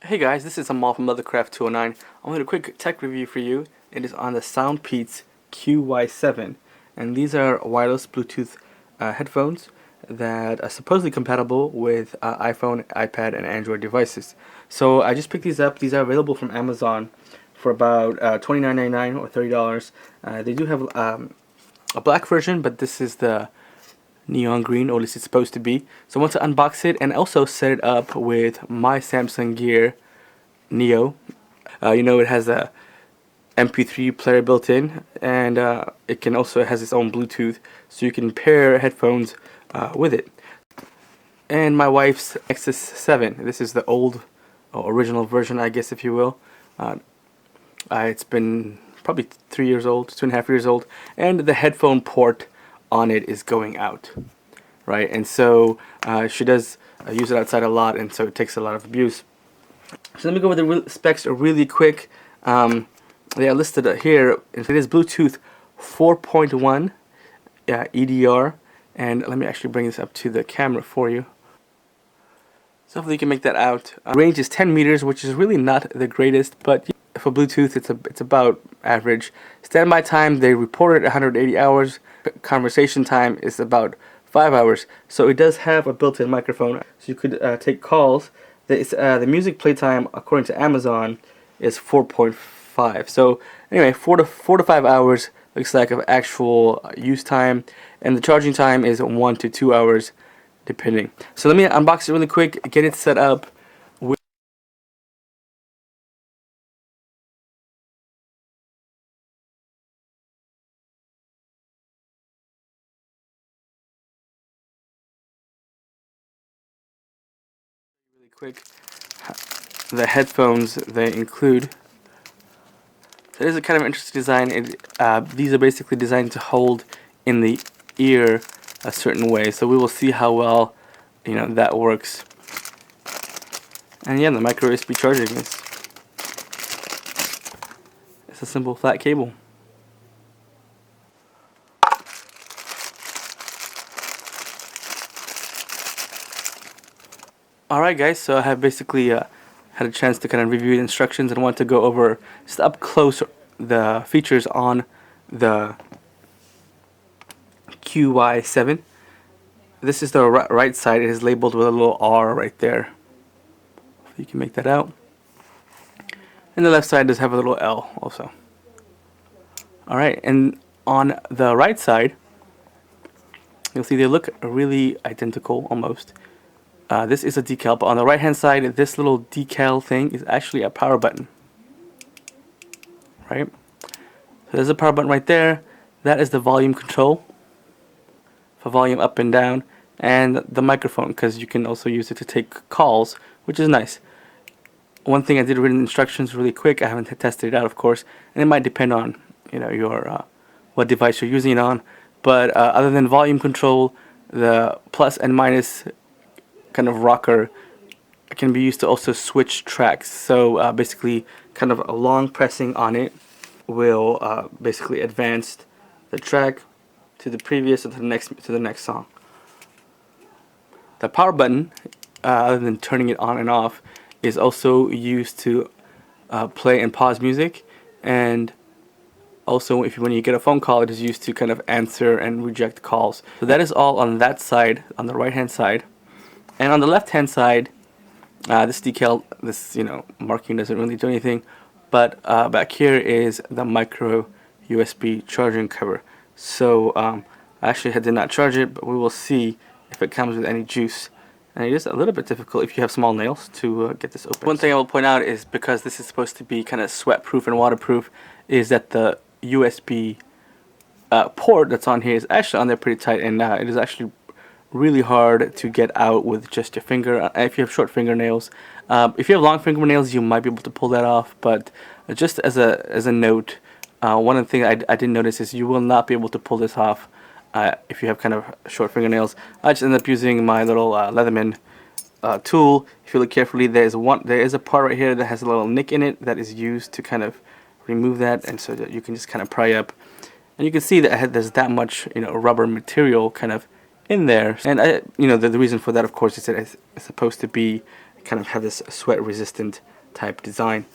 Hey guys, this is Amal from TechLeatherCraft 209. I'm doing a quick tech review for you. It is on the Soundpeats QY7, and these are wireless Bluetooth headphones that are supposedly compatible with iPhone, iPad, and Android devices. So I just picked these up. These are available from Amazon for about $29.99 or $30. They do have a black version, but this is the neon green, or at least it's supposed to be. So I want to unbox it and also set it up with my Samsung Gear Neo. It has a MP3 player built in, and it can also has its own Bluetooth, so you can pair headphones with it. And my wife's Nexus 7. This is the old, original version, I guess, if you will. It's been probably 3 years old, 2.5 years old, and the headphone port on it is going out, right? And so she does use it outside a lot, and so it takes a lot of abuse. So let me go over the specs really quick. They are listed here. It is Bluetooth 4.1 EDR, and let me actually bring this up to the camera for you. So hopefully you can make that out. Range is 10 meters, which is really not the greatest, but for Bluetooth, it's about average. Standby time, they reported 180 hours. Conversation time is about 5 hours. So it does have a built-in microphone, so you could take calls. The music playtime, according to Amazon, is 4.5. So anyway, 4 to 5 hours looks like of actual use time, and the charging time is 1 to 2 hours, depending. So let me unbox it really quick, get it set up. Really quick, the headphones they include. So it is a kind of interesting design. These are basically designed to hold in the ear a certain way. So we will see how well that works. And yeah, the micro USB charging is it's a simple flat cable. Alright guys, so I have basically had a chance to kind of review the instructions and want to go over just up close the features on the QY7. This is the right side. It is labeled with a little R right there. You can make that out. And the left side does have a little L also. Alright, and on the right side, you'll see they look really identical almost. This is a decal, but on the right hand side, this little decal thing is actually a power button. Right? So there's a power button right there. That is the volume control for volume up and down, and the microphone, because you can also use it to take calls, which is nice. One thing I did read in the instructions really quick. I haven't tested it out, of course, and it might depend on your what device you're using it on. But other than volume control, the plus and minus kind of rocker can be used to also switch tracks. So basically, kind of a long pressing on it will basically advance the track to the previous or to the next song. The power button, other than turning it on and off, is also used to play and pause music, and also when you get a phone call, it is used to kind of answer and reject calls. So that is all on that side, on the right hand side. And on the left hand side, this decal, this marking doesn't really do anything, but back here is the micro USB charging cover. So I actually did not charge it, but we will see if it comes with any juice. And it is a little bit difficult if you have small nails to get this open. One thing I will point out is, because this is supposed to be kind of sweat proof and waterproof, is that the USB port that's on here is actually on there pretty tight, and it is actually really hard to get out with just your finger if you have short fingernails. If you have long fingernails, you might be able to pull that off, but just as a note, one of the things I didn't notice is you will not be able to pull this off if you have kind of short fingernails. I just ended up using my little Leatherman tool. If you look carefully, there is a part right here that has a little nick in it that is used to kind of remove that, and so that you can just kind of pry up, and you can see that there's that much rubber material kind of in there. And the reason for that, of course, is that it's supposed to be kind of have this sweat resistant type design.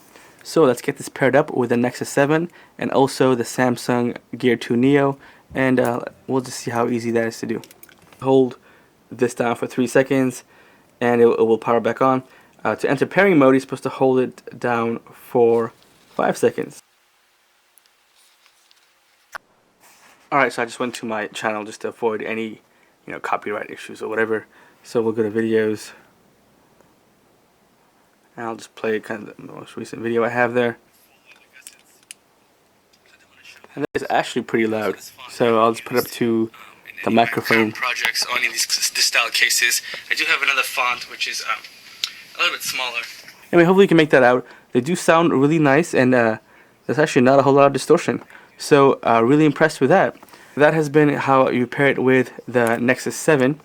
So let's get this paired up with the Nexus 7 and also the Samsung Gear 2 Neo, and we'll just see how easy that is to do. Hold this down for 3 seconds and it will power back on. To enter pairing mode, you're supposed to hold it down for 5 seconds. Alright, so I just went to my channel just to avoid any copyright issues or whatever. So we'll go to videos, and I'll just play kind of the most recent video I have there. And that is actually pretty loud, so I'll just put it up to the microphone. Projects on these style cases. I do have another font which is a little bit smaller. Anyway, hopefully you can make that out. They do sound really nice, and there's actually not a whole lot of distortion. So really impressed with that. That has been how you pair it with the Nexus 7.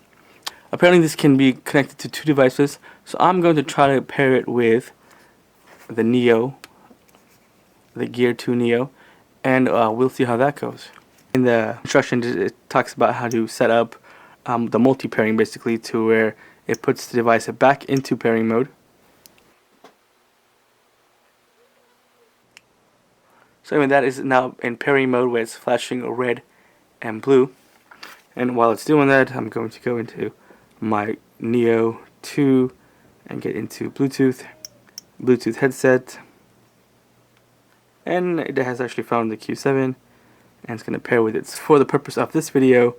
Apparently this can be connected to 2 devices, so I'm going to try to pair it with the Neo, the Gear 2 Neo, and we'll see how that goes. In the instructions it talks about how to set up the multi-pairing, basically, to where it puts the device back into pairing mode. So anyway, that is now in pairing mode where it's flashing red and blue. And while it's doing that, I'm going to go into my Neo 2 and get into Bluetooth headset. And it has actually found the QY7 and it's going to pair with it. So for the purpose of this video,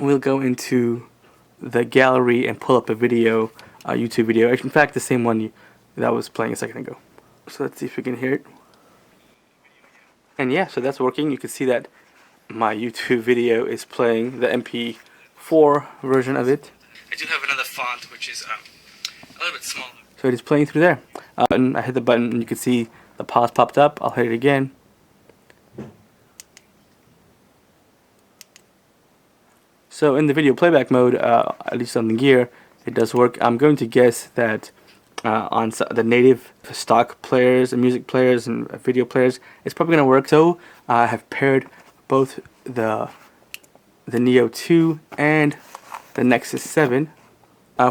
we'll go into the gallery and pull up a video, a YouTube video. In fact, the same one that was playing a second ago. So let's see if we can hear it. And yeah, so that's working. You can see that my YouTube video is playing the MP4 version of it. I do have another font which is a little bit smaller. So it is playing through there. And I hit the button and you can see the pause popped up. I'll hit it again. So in the video playback mode, at least on the Gear, it does work. I'm going to guess that on the native stock players and music players and video players, it's probably going to work. So I have paired both the Neo 2 and the Nexus 7.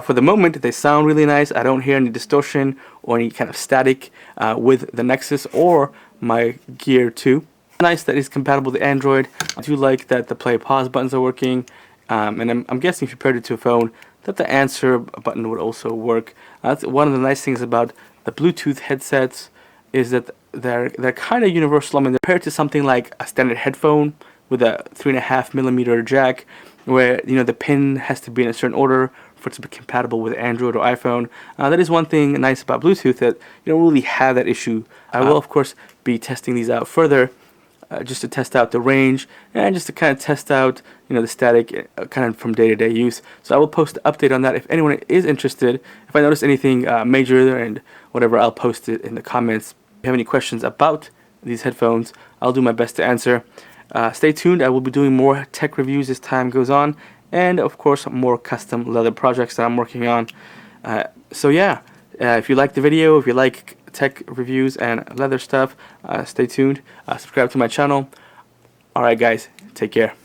For the moment, they sound really nice. I don't hear any distortion or any kind of static with the Nexus or my Gear 2. Nice that it's compatible with Android. I do like that the play pause buttons are working. And I'm guessing if you paired it to a phone, that the answer button would also work. That's one of the nice things about the Bluetooth headsets, is that they're kind of universal. I mean, they're paired to something like a standard headphone with a 3.5mm jack, where the pin has to be in a certain order for it to be compatible with Android or iPhone. That is one thing nice about Bluetooth, that you don't really have that issue. I will of course be testing these out further, just to test out the range and just to kind of test out the static kind of from day-to-day use. So I will post an update on that if anyone is interested. If I notice anything major and whatever, I'll post it in the comments. If you have any questions about these headphones, I'll do my best to answer. Stay tuned. I will be doing more tech reviews as time goes on, and of course more custom leather projects that I'm working on. So yeah, if you like the video, if you like tech reviews and leather stuff, stay tuned. Subscribe to my channel. Alright guys, take care.